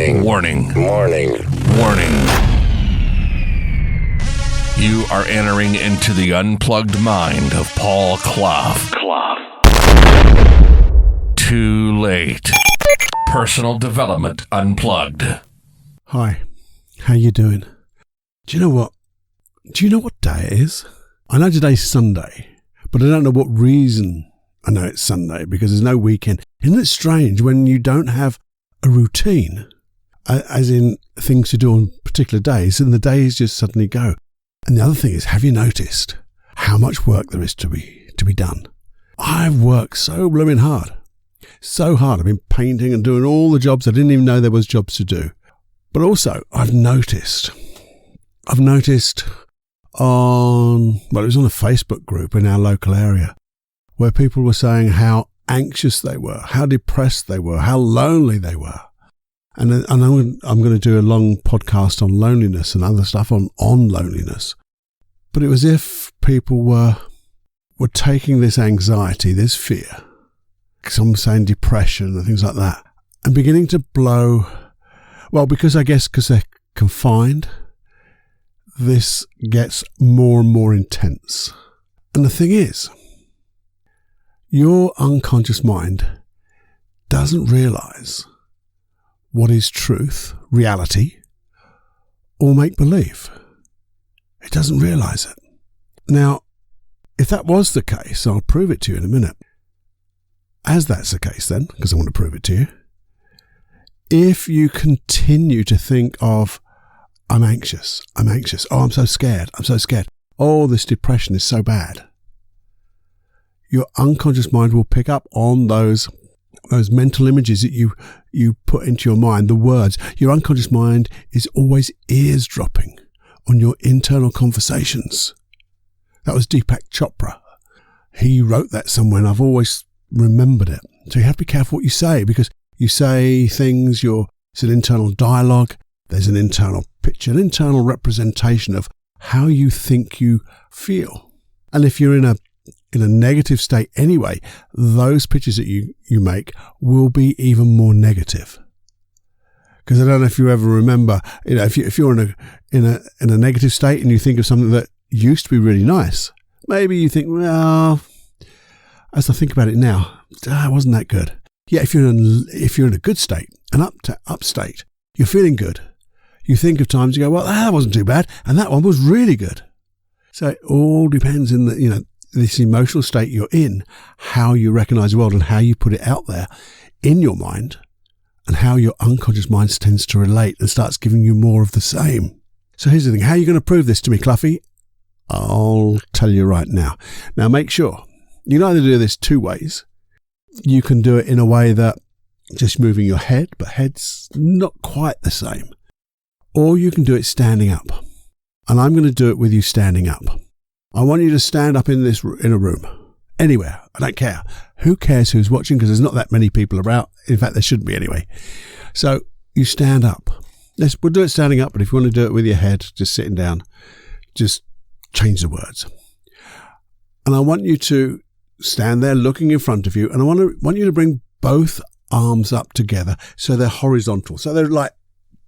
Warning. Warning. Warning. Warning. You are entering into the unplugged mind of Paul Clough. Too late. Personal Development Unplugged. Hi, how you doing? Do you know what? Do you know what day it is? I know today's Sunday, but I don't know what reason I know it's Sunday, because there's no weekend. Isn't it strange when you don't have a routine, as in things to do on particular days, and the days just suddenly go? And the other thing is, have you noticed how much work there is to be done? I've worked so blooming hard. So hard. I've been painting and doing all the jobs. I didn't even know there was jobs to do. But also, I've noticed it was on a Facebook group in our local area where people were saying how anxious they were, how depressed they were, how lonely they were. And I'm going to do a long podcast on loneliness and other stuff on loneliness. But it was as if people were taking this anxiety, this fear, some saying depression and things like that, and beginning to blow, well, because they're confined, this gets more and more intense. And the thing is, your unconscious mind doesn't realize what is truth, reality, or make-believe. It doesn't realize it. Now, if that was the case, I'll prove it to you in a minute. As that's the case then, because I want to prove it to you, if you continue to think of, I'm anxious, oh, I'm so scared, oh, this depression is so bad, your unconscious mind will pick up on those mental images that you put into your mind, the words. Your unconscious mind is always eavesdropping on your internal conversations. That was Deepak Chopra. He wrote that somewhere, and I've always remembered it. So you have to be careful what you say, because you say things, it's an internal dialogue, there's an internal picture, an internal representation of how you think you feel. And if you're in a negative state anyway, those pictures that you make will be even more negative. Because I don't know if you ever remember, if you're in a negative state and you think of something that used to be really nice, maybe you think, well, as I think about it now, it wasn't that good. Yeah, if you're in a good state, an up state, you're feeling good. You think of times you go, well, that wasn't too bad, and that one was really good. So it all depends in this emotional state you're in, how you recognize the world and how you put it out there in your mind, and how your unconscious mind tends to relate and starts giving you more of the same. So here's the thing. How are you going to prove this to me, Cloughie? I'll tell you right now. Now make sure you can either do this two ways. You can do it in a way that just moving your head, but head's not quite the same. Or you can do it standing up. And I'm going to do it with you standing up. I want you to stand up in a room. Anywhere. I don't care. Who cares who's watching, because there's not that many people about. In fact, there shouldn't be anyway. So you stand up. We'll do it standing up, but if you want to do it with your head, just sitting down, just change the words. And I want you to stand there looking in front of you, and I want you to bring both arms up together so they're horizontal. So they're like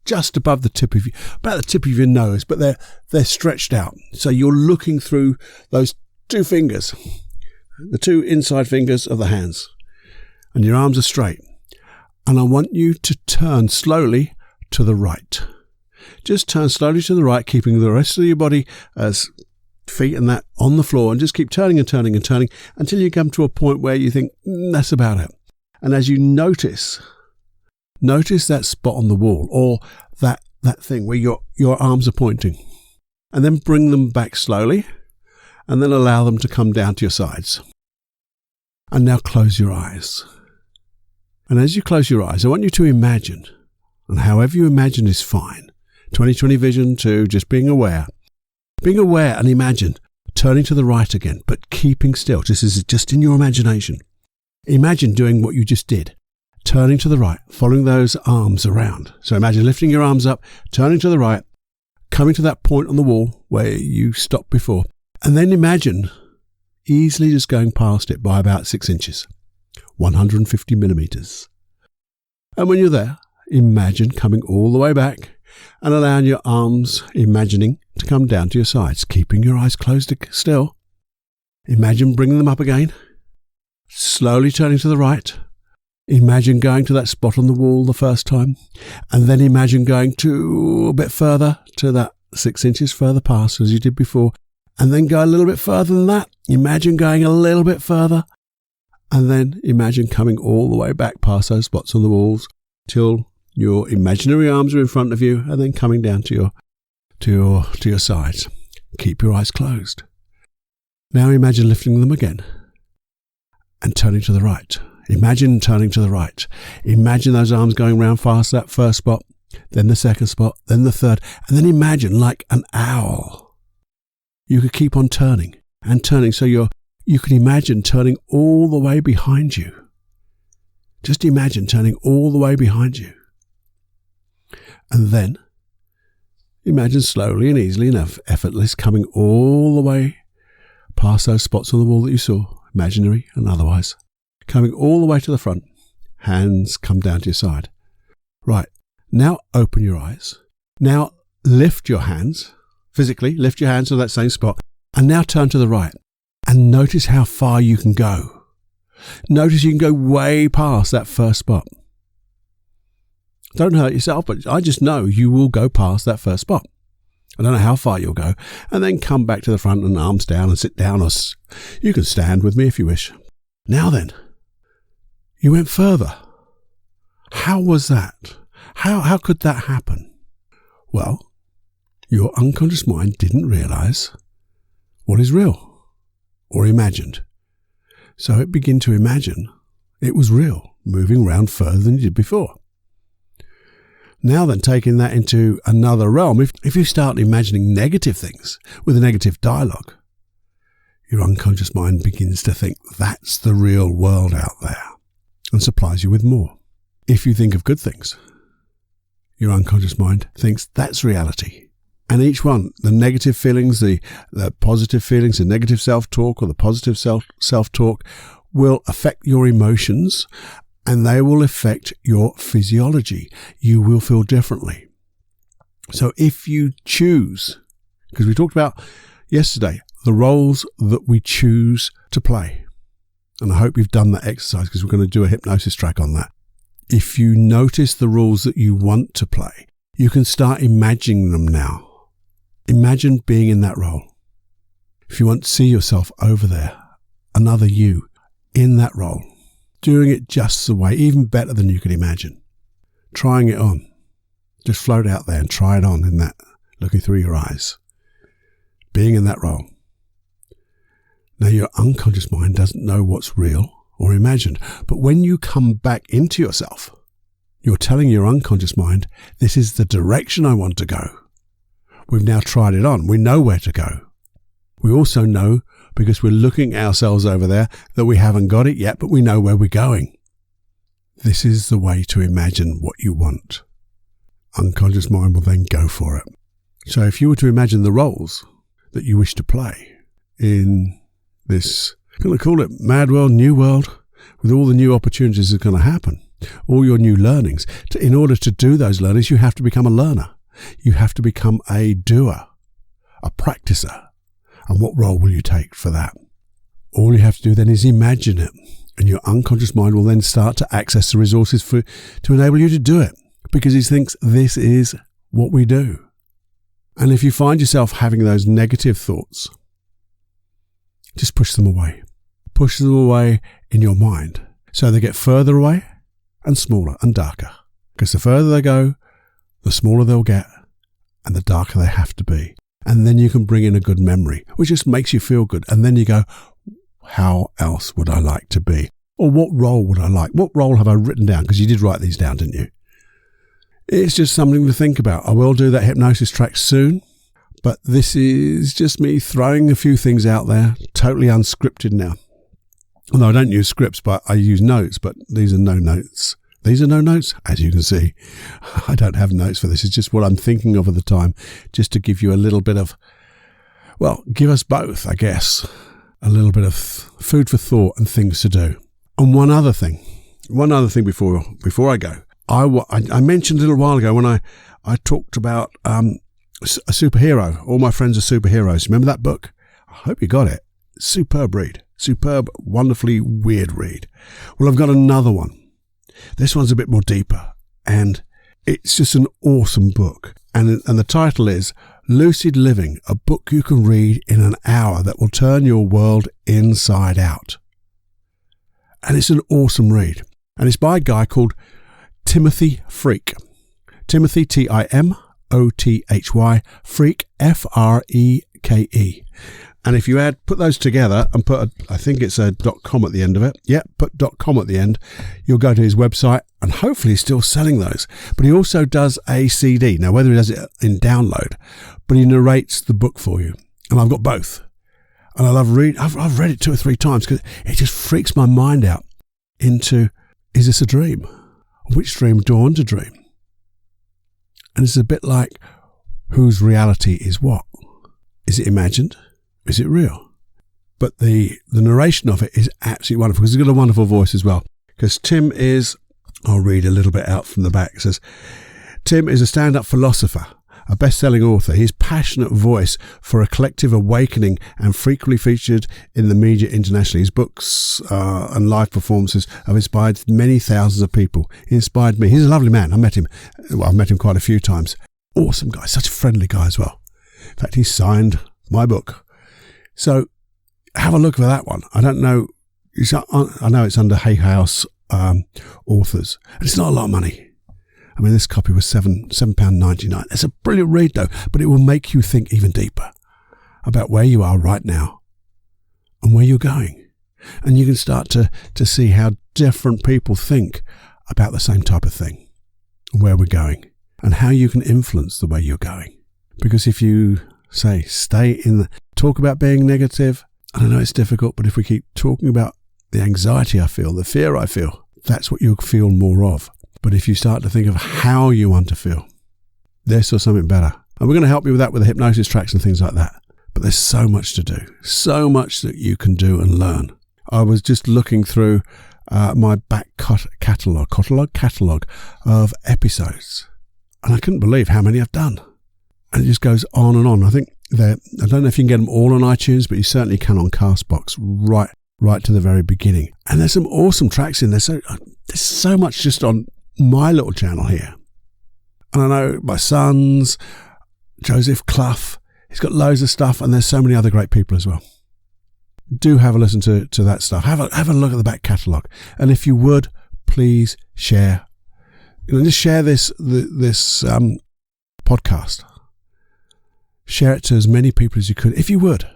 just above about the tip of your nose, but they're stretched out. So you're looking through those two fingers, the two inside fingers of the hands, and your arms are straight. And I want you to turn slowly to the right. Just turn slowly to the right, keeping the rest of your body as feet and that on the floor, and just keep turning and turning and turning until you come to a point where you think, that's about it. And as you notice that spot on the wall, or that thing where your arms are pointing, and then bring them back slowly, and then allow them to come down to your sides. And now close your eyes. And as you close your eyes, I want you to imagine, and however you imagine is fine, 20/20 vision to just being aware and imagine turning to the right again, but keeping still. This is just in your imagination. Imagine doing what you just did, turning to the right, following those arms around. So imagine lifting your arms up, turning to the right, coming to that point on the wall where you stopped before, and then imagine easily just going past it by about 6 inches, 150 millimeters. And when you're there, imagine coming all the way back and allowing your arms, imagining, to come down to your sides, keeping your eyes closed still. Imagine bringing them up again, slowly turning to the right. Imagine going to that spot on the wall the first time, and then imagine going to a bit further, to that 6 inches further past as you did before, and then go a little bit further than that. Imagine going a little bit further, and then imagine coming all the way back past those spots on the walls till your imaginary arms are in front of you, and then coming down to your sides. Keep your eyes closed. Now imagine lifting them again and turning to the right. Imagine turning to the right. Imagine those arms going round past that first spot, then the second spot, then the third, and then imagine like an owl. You could keep on turning and turning, so you can imagine turning all the way behind you. Just imagine turning all the way behind you. And then imagine slowly and easily and effortless coming all the way past those spots on the wall that you saw, imaginary and otherwise. Coming all the way to the front, hands come down to your side. Right, now open your eyes. Now lift your hands, physically lift your hands to that same spot, and now turn to the right and notice how far you can go. Notice you can go way past that first spot. Don't hurt yourself, but I just know you will go past that first spot. I don't know how far you'll go, and then come back to the front and arms down and sit down, or you can stand with me if you wish. Now then, you went further. How was that? How could that happen? Well, your unconscious mind didn't realize what is real or imagined. So it began to imagine it was real, moving round further than you did before. Now then, taking that into another realm, if you start imagining negative things with a negative dialogue, your unconscious mind begins to think that's the real world out there and supplies you with more. If you think of good things, your unconscious mind thinks that's reality. And each one, the negative feelings, the positive feelings, the negative self-talk or the positive self-talk will affect your emotions, and they will affect your physiology. You will feel differently. So if you choose, because we talked about yesterday, the roles that we choose to play. And I hope you've done that exercise, because we're going to do a hypnosis track on that. If you notice the roles that you want to play, you can start imagining them now. Imagine being in that role. If you want to see yourself over there, another you in that role, doing it just the way, even better than you could imagine. Trying it on. Just float out there and try it on in that, looking through your eyes. Being in that role. Now, your unconscious mind doesn't know what's real or imagined, but when you come back into yourself, you're telling your unconscious mind, this is the direction I want to go. We've now tried it on. We know where to go. We also know, because we're looking at ourselves over there, that we haven't got it yet, but we know where we're going. This is the way to imagine what you want. Unconscious mind will then go for it. So if you were to imagine the roles that you wish to play in this, I'm going to call it mad world, new world, with all the new opportunities that are going to happen, all your new learnings. In order to do those learnings, you have to become a learner. You have to become a doer, a practicer. And what role will you take for that? All you have to do then is imagine it, and your unconscious mind will then start to access the resources to enable you to do it, because he thinks this is what we do. And if you find yourself having those negative thoughts, just push them away. Push them away in your mind, so they get further away and smaller and darker. Because the further they go, the smaller they'll get and the darker they have to be. And then you can bring in a good memory, which just makes you feel good. And then you go, how else would I like to be? Or what role would I like? What role have I written down? Because you did write these down, didn't you? It's just something to think about. I will do that hypnosis track soon, but this is just me throwing a few things out there, totally unscripted now. Although I don't use scripts, but I use notes, but these are no notes. These are no notes, as you can see. I don't have notes for this. It's just what I'm thinking of at the time, just to give you a little bit of, well, give us both, I guess, a little bit of food for thought and things to do. And one other thing before I go. I mentioned a little while ago when I talked about a superhero. All my friends are superheroes. Remember that book? I hope you got it. Superb read. Superb, wonderfully weird read. Well, I've got another one. This one's a bit more deeper, and it's just an awesome book. And the title is Lucid Living, a book you can read in an hour that will turn your world inside out. And it's an awesome read. And it's by a guy called Timothy Freke. Timothy, Timothy, Freke, Freke. And if you put those together and I think it's a .com at the end of it. Yeah, put .com at the end. You'll go to his website, and hopefully he's still selling those. But he also does a CD. Now, whether he does it in download, but he narrates the book for you. And I've got both. And I love reading. I've read it 2 or 3 times because it just freaks my mind out into, is this a dream? Which dream do I want to dream? And it's a bit like, whose reality is what? Is it imagined? Is it real? But the narration of it is absolutely wonderful because he's got a wonderful voice as well. Because Tim is, I'll read a little bit out from the back. It says, Tim is a stand-up philosopher, a best-selling author. His passionate voice for a collective awakening and frequently featured in the media internationally. His books and live performances have inspired many thousands of people. He inspired me. He's a lovely man. I've met him quite a few times. Awesome guy. Such a friendly guy as well. In fact, he signed my book. So have a look for that one. I don't know. I know it's under Hay House Authors. And it's not a lot of money. I mean, this copy was £7.99. It's a brilliant read, though, but it will make you think even deeper about where you are right now and where you're going. And you can start to see how different people think about the same type of thing and where we're going and how you can influence the way you're going. Because if you talk about being negative, and I know it's difficult, but if we keep talking about the anxiety I feel, the fear I feel, that's what you'll feel more of. But if you start to think of how you want to feel, this or something better. And we're going to help you with that with the hypnosis tracks and things like that. But there's so much to do, so much that you can do and learn. I was just looking through my back catalogue of episodes, and I couldn't believe how many I've done. And it just goes on and on. I think I don't know if you can get them all on iTunes, but you certainly can on Castbox right to the very beginning. And there's some awesome tracks in there. So there's so much just on my little channel here. And I know my son's, Joseph Clough, he's got loads of stuff, and there's so many other great people as well. Do have a listen to that stuff. Have a look at the back catalogue. And if you would, please share. Just share this podcast. Share it to as many people as you could, if you would,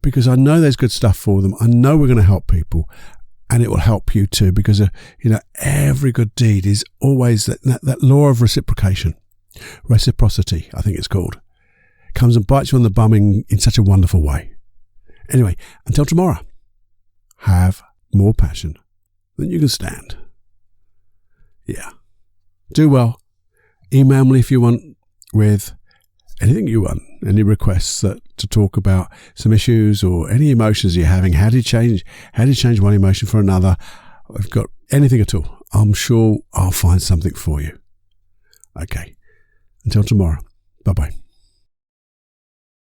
because I know there's good stuff for them. I know we're going to help people, and it will help you too, because every good deed is always that law of reciprocity, I think it's called, comes and bites you on the bum in such a wonderful way. Anyway, until tomorrow, have more passion than you can stand. Yeah. Do well. Email me if you want with anything you want, any requests to talk about some issues or any emotions you're having. How do you change one emotion for another? I've got anything at all. I'm sure I'll find something for you. Okay. Until tomorrow. Bye-bye.